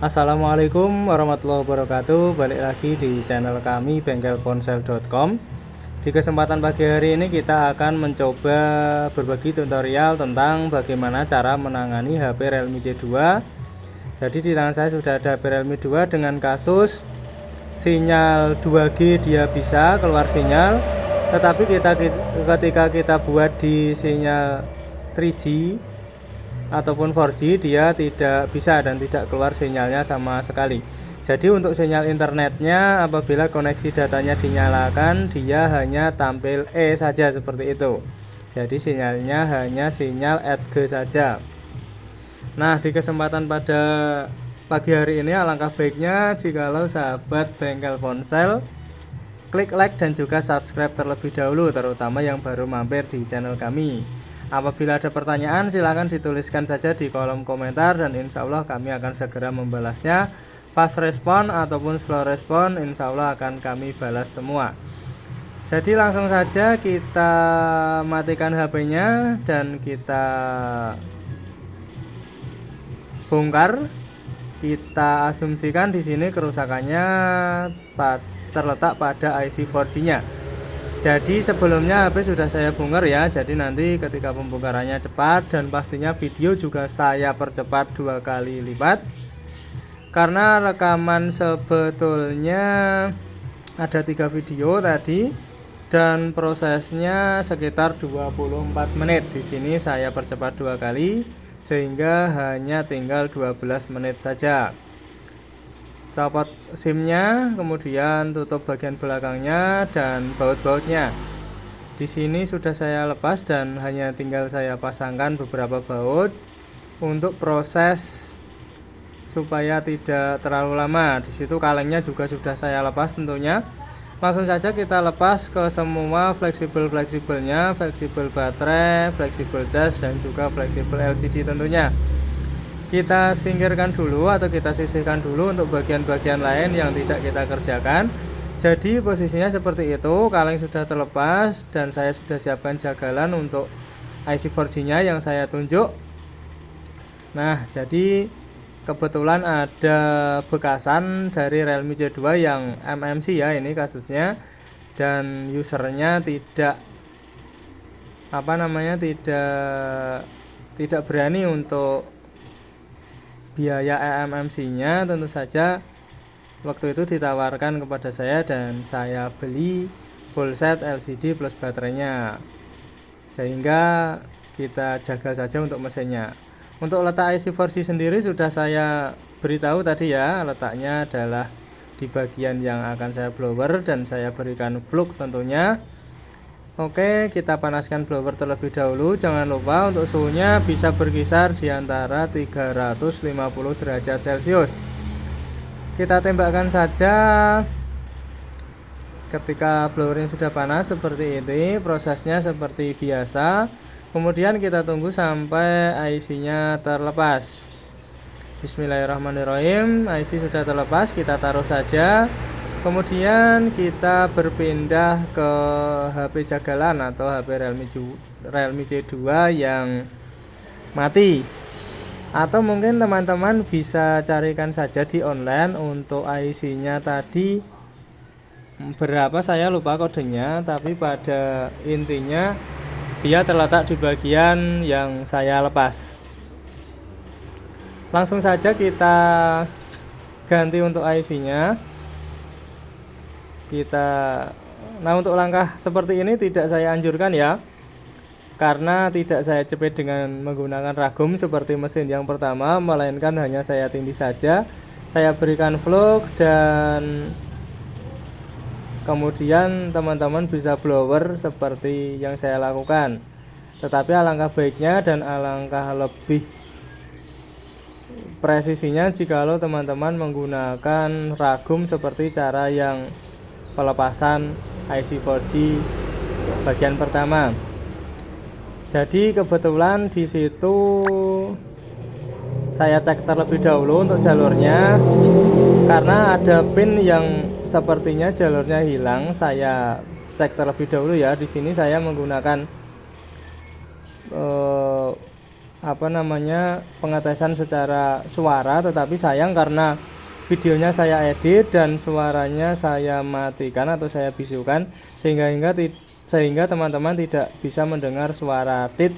Assalamualaikum warahmatullahi wabarakatuh. Balik lagi di channel kami bengkelponsel.com. Di kesempatan pagi hari ini kita akan mencoba berbagi tutorial tentang bagaimana cara menangani HP Realme C2. Jadi di tangan saya sudah ada HP Realme 2 dengan kasus sinyal 2G dia bisa keluar sinyal, tetapi ketika kita buat di sinyal 3G ataupun 4G dia tidak bisa dan tidak keluar sinyalnya sama sekali. Jadi untuk sinyal internetnya apabila koneksi datanya dinyalakan dia hanya tampil E saja seperti itu. Jadi sinyalnya hanya sinyal @G saja. Nah, di kesempatan pada pagi hari ini alangkah baiknya jikalau sahabat bengkel ponsel klik like dan juga subscribe terlebih dahulu, terutama yang baru mampir di channel kami. Apabila ada pertanyaan silahkan dituliskan saja di kolom komentar dan insya Allah kami akan segera membalasnya. Fast respon ataupun slow respon insya Allah akan kami balas semua. Jadi langsung saja kita matikan HP-nya dan kita bongkar. Kita asumsikan di sini kerusakannya terletak pada IC 4G-nya. Jadi sebelumnya HP sudah saya bongkar ya. Jadi nanti ketika pembongkarannya cepat dan pastinya video juga saya percepat 2 kali lipat. Karena rekaman sebetulnya ada 3 video tadi dan prosesnya sekitar 24 menit. Di sini saya percepat 2 kali sehingga hanya tinggal 12 menit saja. Copot SIM-nya, kemudian tutup bagian belakangnya dan baut-bautnya. Di sini sudah saya lepas dan hanya tinggal saya pasangkan beberapa baut untuk proses supaya tidak terlalu lama. Di situ kalengnya juga sudah saya lepas tentunya. Langsung saja kita lepas ke semua fleksibel-fleksibelnya, fleksibel baterai, fleksibel cas dan juga fleksibel LCD tentunya. Kita singkirkan dulu atau kita sisihkan dulu untuk bagian-bagian lain yang tidak kita kerjakan. Jadi posisinya seperti itu, kaleng sudah terlepas dan saya sudah siapkan jagalan untuk IC 4G nya yang saya tunjuk. Nah, jadi kebetulan ada bekasan dari Realme C2 yang MMC ya ini kasusnya, dan usernya tidak tidak berani untuk biaya MMC-nya. Tentu saja waktu itu ditawarkan kepada saya dan saya beli full set LCD plus baterainya, sehingga kita jaga saja untuk mesinnya. Untuk letak IC 4G sendiri sudah saya beritahu tadi ya, letaknya adalah di bagian yang akan saya blower dan saya berikan flux tentunya. Oke, kita panaskan blower terlebih dahulu. Jangan lupa untuk suhunya bisa berkisar di antara 350 derajat Celcius. Kita tembakkan saja. Ketika blowernya sudah panas seperti ini, prosesnya seperti biasa. Kemudian kita tunggu sampai IC-nya terlepas. Bismillahirrahmanirrahim. IC sudah terlepas, kita taruh saja. Kemudian kita berpindah ke HP jagalan atau HP Realme C2 yang mati. Atau mungkin teman-teman bisa carikan saja di online untuk IC-nya tadi berapa saya lupa kodenya, tapi pada intinya dia terletak di bagian yang saya lepas. Langsung saja kita ganti untuk IC-nya. Nah, untuk langkah seperti ini tidak saya anjurkan ya, karena tidak saya jepit dengan menggunakan ragum seperti mesin yang pertama, melainkan hanya saya tindih saja, saya berikan flux dan kemudian teman-teman bisa blower seperti yang saya lakukan. Tetapi alangkah baiknya dan alangkah lebih presisinya jikalau teman-teman menggunakan ragum seperti cara yang pelepasan IC 4G bagian pertama. Jadi kebetulan di situ saya cek terlebih dahulu untuk jalurnya, karena ada pin yang sepertinya jalurnya hilang. Saya cek terlebih dahulu ya. Di sini saya menggunakan pengetesan secara suara, tetapi sayang karena videonya saya edit dan suaranya saya matikan atau saya bisukan sehingga teman-teman tidak bisa mendengar suara tit.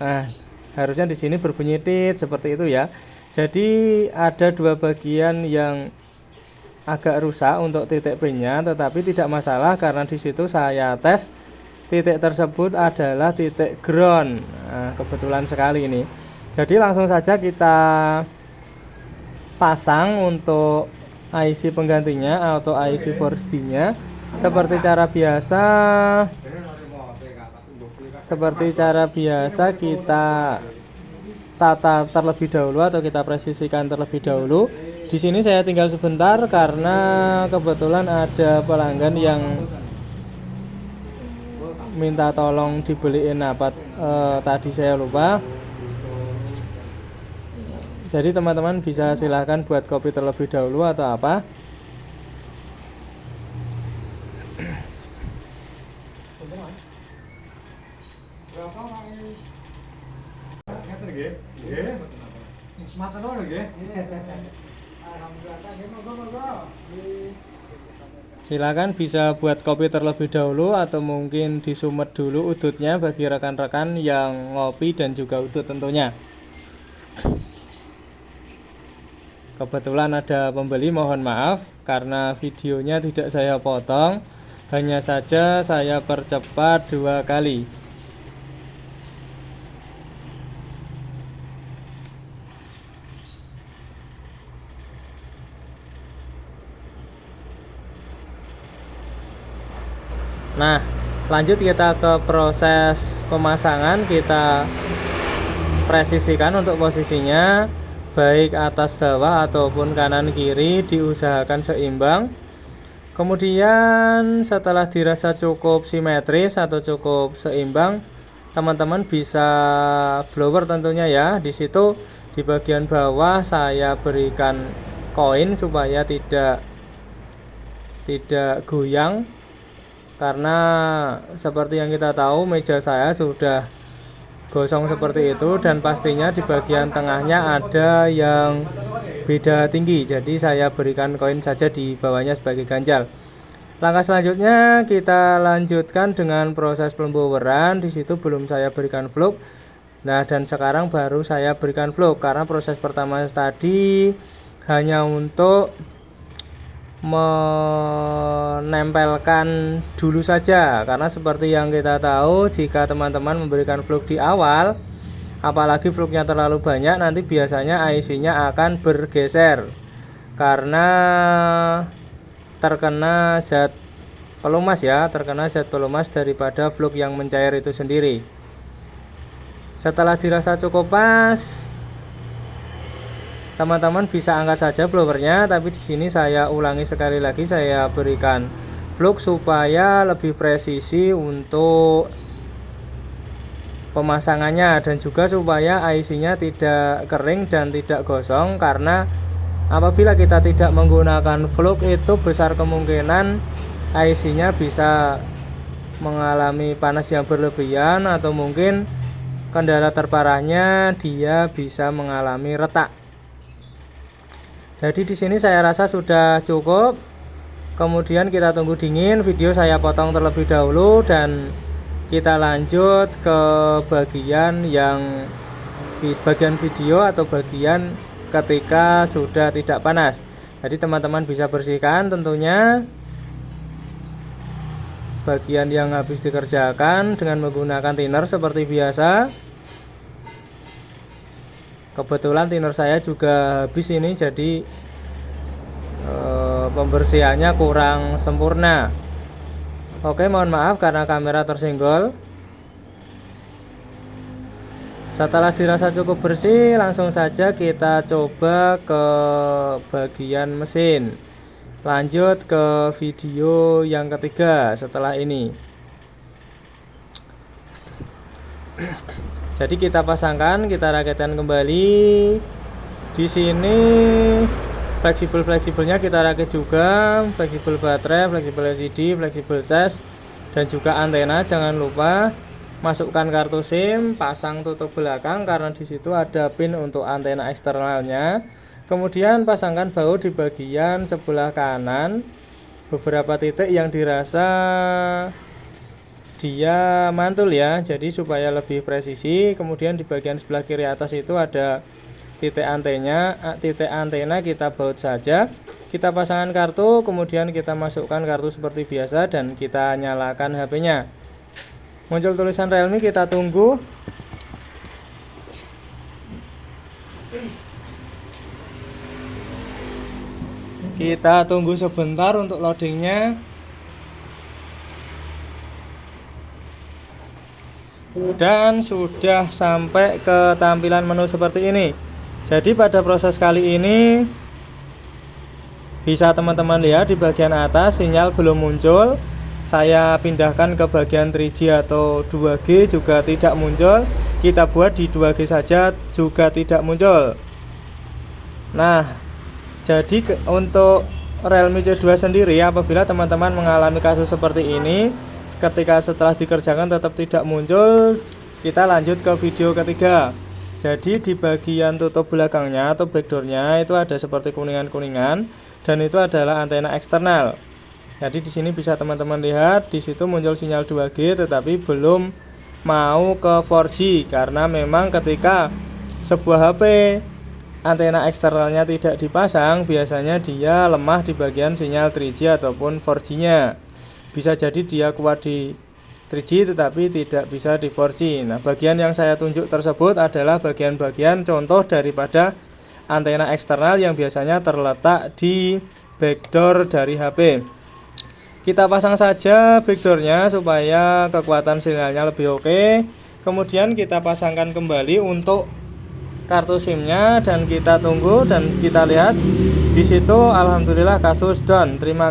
Nah, harusnya di sini berbunyi tit seperti itu ya. Jadi ada dua bagian yang agak rusak untuk titik P-nya, tetapi tidak masalah karena di situ saya tes titik tersebut adalah titik ground. Nah, kebetulan sekali ini. Jadi langsung saja kita pasang untuk IC penggantinya atau IC 4G-nya. Seperti cara biasa kita tata terlebih dahulu atau kita presisikan terlebih dahulu. Di sini saya tinggal sebentar karena kebetulan ada pelanggan yang minta tolong dibeliin tadi saya lupa. Jadi teman-teman bisa silahkan buat kopi terlebih dahulu atau apa. Silakan bisa buat kopi terlebih dahulu atau mungkin disumet dulu udutnya bagi rekan-rekan yang ngopi dan juga udut tentunya. Kebetulan ada pembeli, mohon maaf karena videonya tidak saya potong, hanya saja saya percepat 2 kali. Nah, lanjut kita ke proses pemasangan. Kita presisikan untuk posisinya, baik atas bawah ataupun kanan kiri diusahakan seimbang. Kemudian setelah dirasa cukup simetris atau cukup seimbang, teman-teman bisa blower tentunya ya. Di situ di bagian bawah saya berikan koin supaya tidak goyang. Karena seperti yang kita tahu meja saya sudah gosong seperti itu dan pastinya di bagian tengahnya ada yang beda tinggi. Jadi saya berikan koin saja di bawahnya sebagai ganjal. Langkah selanjutnya kita lanjutkan dengan proses pembloweran. Di situ belum saya berikan vlog. Nah, dan sekarang baru saya berikan vlog karena proses pertama tadi hanya untuk menempelkan dulu saja, karena seperti yang kita tahu jika teman-teman memberikan vlog di awal, apalagi vlognya terlalu banyak, nanti biasanya IC-nya akan bergeser karena terkena zat pelumas daripada vlog yang mencair itu sendiri. Setelah dirasa cukup pas, teman-teman bisa angkat saja blowernya, tapi di sini saya ulangi sekali lagi, saya berikan vlog supaya lebih presisi untuk pemasangannya dan juga supaya IC-nya tidak kering dan tidak gosong, karena apabila kita tidak menggunakan vlog itu besar kemungkinan IC-nya bisa mengalami panas yang berlebihan atau mungkin kendala terparahnya dia bisa mengalami retak. Jadi di sini saya rasa sudah cukup. Kemudian kita tunggu dingin. Video saya potong terlebih dahulu dan kita lanjut ke bagian video atau bagian ketika sudah tidak panas. Jadi teman-teman bisa bersihkan tentunya bagian yang habis dikerjakan dengan menggunakan thinner seperti biasa. Kebetulan thinner saya juga habis ini, jadi pembersihannya kurang sempurna. Oke, mohon maaf karena kamera tersenggol. Setelah dirasa cukup bersih, langsung saja kita coba ke bagian mesin. Lanjut ke video yang ketiga setelah ini. Jadi kita pasangkan, kita rakitkan kembali. Di sini fleksibelnya kita rakit juga, fleksibel baterai, fleksibel LCD, fleksibel cas, dan juga antena. Jangan lupa Masukkan kartu SIM, pasang tutup belakang karena di situ ada pin untuk antena eksternalnya. Kemudian pasangkan baut di bagian sebelah kanan, beberapa titik yang dirasa dia mantul ya, jadi supaya lebih presisi. Kemudian di bagian sebelah kiri atas itu ada titik antena kita baut saja. Kita pasangkan kartu, kemudian kita masukkan kartu seperti biasa dan kita nyalakan HP-nya. Muncul tulisan Realme, kita tunggu. Kita tunggu sebentar untuk loadingnya. Dan sudah sampai ke tampilan menu seperti ini. Jadi pada proses kali ini bisa teman-teman lihat di bagian atas sinyal belum muncul. Saya pindahkan ke bagian 3G atau 2G juga tidak muncul. Kita buat di 2G saja juga tidak muncul. Nah, jadi untuk Realme C2 sendiri, apabila teman-teman mengalami kasus seperti ini, ketika setelah dikerjakan tetap tidak muncul, kita lanjut ke video ketiga. Jadi di bagian tutup belakangnya atau backdoornya itu ada seperti kuningan-kuningan, dan itu adalah antena eksternal. Jadi di sini bisa teman-teman lihat, di situ muncul sinyal 2G tetapi belum mau ke 4G karena memang ketika sebuah HP antena eksternalnya tidak dipasang, biasanya dia lemah di bagian sinyal 3G ataupun 4G-nya. Bisa jadi dia kuat di 3G tetapi tidak bisa di 4G. Nah, bagian yang saya tunjuk tersebut adalah bagian-bagian contoh daripada antena eksternal yang biasanya terletak di backdoor dari HP. Kita pasang saja backdoornya supaya kekuatan sinyalnya lebih oke. Kemudian kita pasangkan kembali untuk kartu SIM-nya dan kita tunggu dan kita lihat di situ alhamdulillah kasus down. Terima kasih.